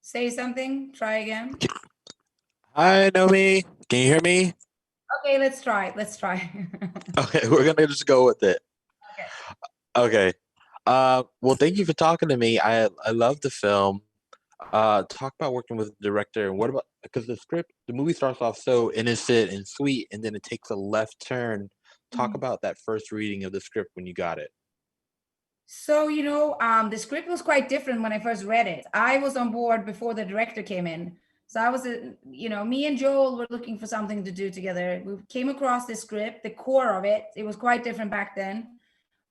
Say something. Try again. Hi, Nomi. Can you hear me? Okay, let's try. Let's try. Okay, we're gonna just go with it. Okay. Okay. Well, thank you for talking to me. I love the film. Talk about working with the director and what about because the movie starts off so innocent and sweet, and then it takes a left turn. Talk Mhm. about that first reading of the script when you got it. So, the script was quite different when I first read it. I was on board before the director came in. So I was, me and Joel were looking for something to do together. We came across this script, the core of it. It was quite different back then.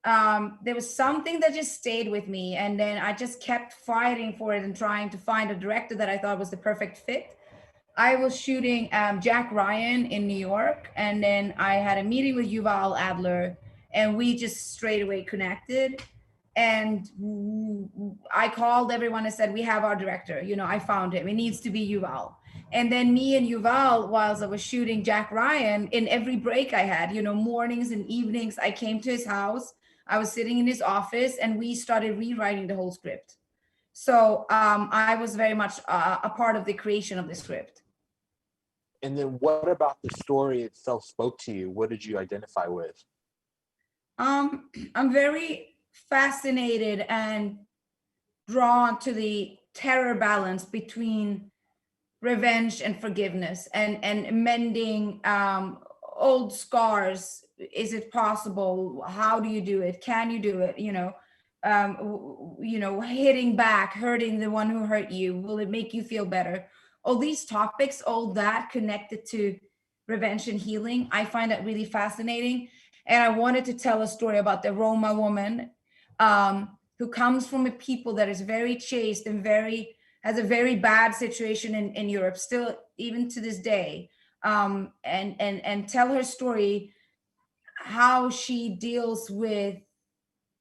There was something that just stayed with me. And then I just kept fighting for it and trying to find a director that I thought was the perfect fit. I was shooting Jack Ryan in New York, and then I had a meeting with Yuval Adler, and we just straight away connected. And I called everyone and said, "We have our director. I found him. It needs to be Yuval." And then me and Yuval, whilst I was shooting Jack Ryan, in every break I had, mornings and evenings, I came to his house. I was sitting in his office, and we started rewriting the whole script. So I was very much a part of the creation of the script. And then what about the story itself spoke to you? What did you identify with? I'm very fascinated and drawn to the terror balance between revenge and forgiveness and mending old scars. Is it possible? How do you do it? Can you do it? Hitting back, hurting the one who hurt you. Will it make you feel better? All these topics, all that connected to revenge and healing, I find that really fascinating. And I wanted to tell a story about the Roma woman, who comes from a people that is very chaste and has a very bad situation in Europe, still even to this day, and tell her story, how she deals with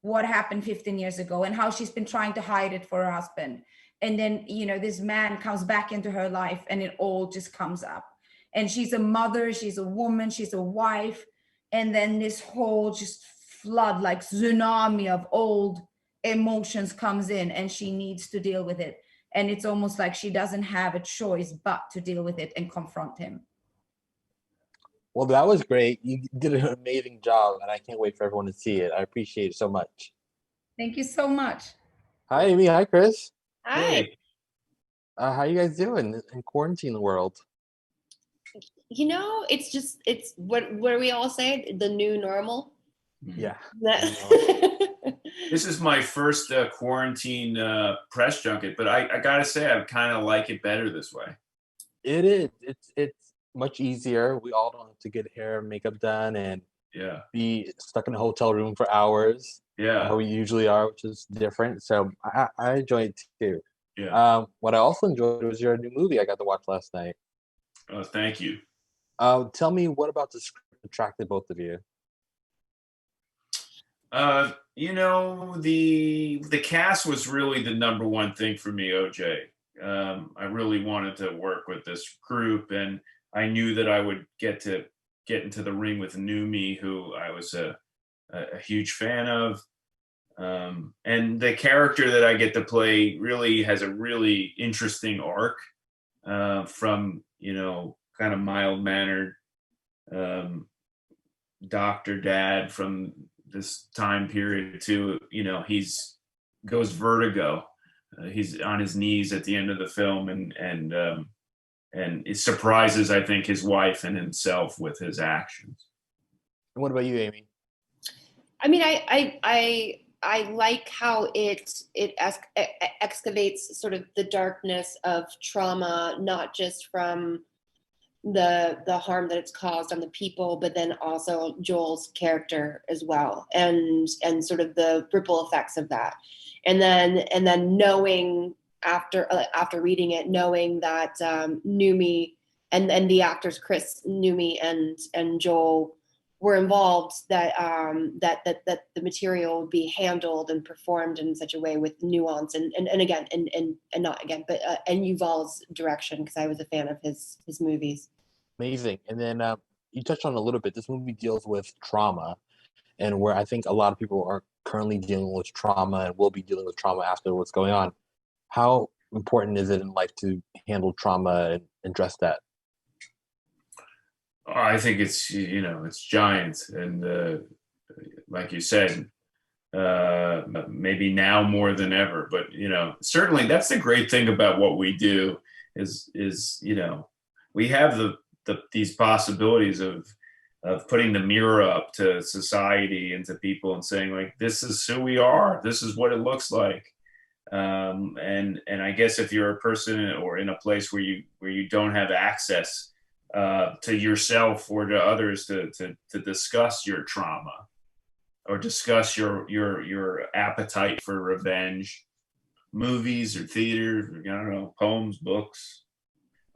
what happened 15 years ago and how she's been trying to hide it for her husband. And then, this man comes back into her life and it all just comes up. And she's a mother, she's a woman, she's a wife. And then this whole just flood, like tsunami of old emotions comes in and she needs to deal with it. And it's almost like she doesn't have a choice but to deal with it and confront him. Well, that was great. You did an amazing job, and I can't wait for everyone to see it. I appreciate it so much. Thank you so much. Hi, Amy. Hi, Chris. Hi. How you guys doing in quarantine world? It's what do we all say? The new normal. Yeah. This is my first quarantine press junket, but I gotta say I kind of like it better this way. It is. It's much easier. We all don't have to get hair and makeup done and Yeah. be stuck in a hotel room for hours. Yeah. How we usually are, which is different. So I enjoy it too. Yeah. What I also enjoyed was your new movie I got to watch last night. Oh, thank you. Tell me what about the script attracted both of you? The cast was really the number one thing for me, OJ. I really wanted to work with this group, and I knew that I would get into the ring with Noomi, who I was a huge fan of. And the character that I get to play really has a really interesting arc, from kind of mild mannered doctor dad from this time period to he's goes vertigo. He's on his knees at the end of the film, and it surprises, I think, his wife and himself with his actions. And what about you, Amy? I mean, I like how it excavates sort of the darkness of trauma, not just from the harm that it's caused on the people, but then also Joel's character as well, and sort of the ripple effects of that, and then knowing after reading it, knowing that Noomi and the actors Chris, Noomi, and Joel were involved, that the material would be handled and performed in such a way with nuance and again and not again, but and Yuval's direction, because I was a fan of his movies. Amazing. And then you touched on a little bit. This movie deals with trauma, and where I think a lot of people are currently dealing with trauma and will be dealing with trauma after what's going on. How important is it in life to handle trauma and address that? I think it's, it's giant, and like you said, maybe now more than ever. But certainly that's the great thing about what we do is we have these possibilities of putting the mirror up to society and to people and saying, like, this is who we are, this is what it looks like. And I guess if you're a person or in a place where you don't have access to yourself or to others to discuss your trauma or discuss your appetite for revenge, movies or theater, I don't know, poems, books,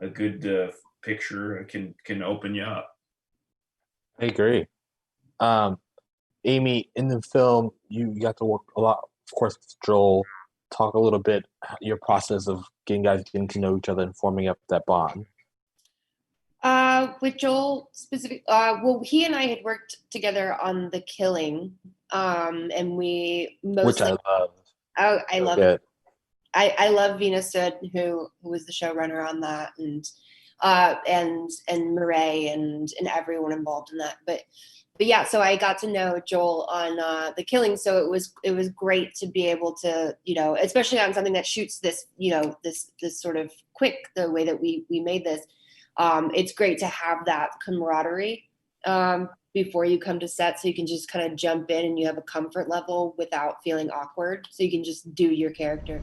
a good picture can open you up. I agree. Amy, in the film, you got to work a lot, of course, with Joel. Talk a little bit your process of getting to know each other and forming up that bond. With Joel specific, well, he and I had worked together on The Killing, and we Which I love. I love it. I love Vina Sud, who was the showrunner on that, and Murray and everyone involved in that. But yeah, so I got to know Joel on The Killing, so it was great to be able to, especially on something that shoots this, this sort of quick, the way that we made this. It's great to have that camaraderie before you come to set, so you can just kind of jump in and you have a comfort level without feeling awkward, so you can just do your character.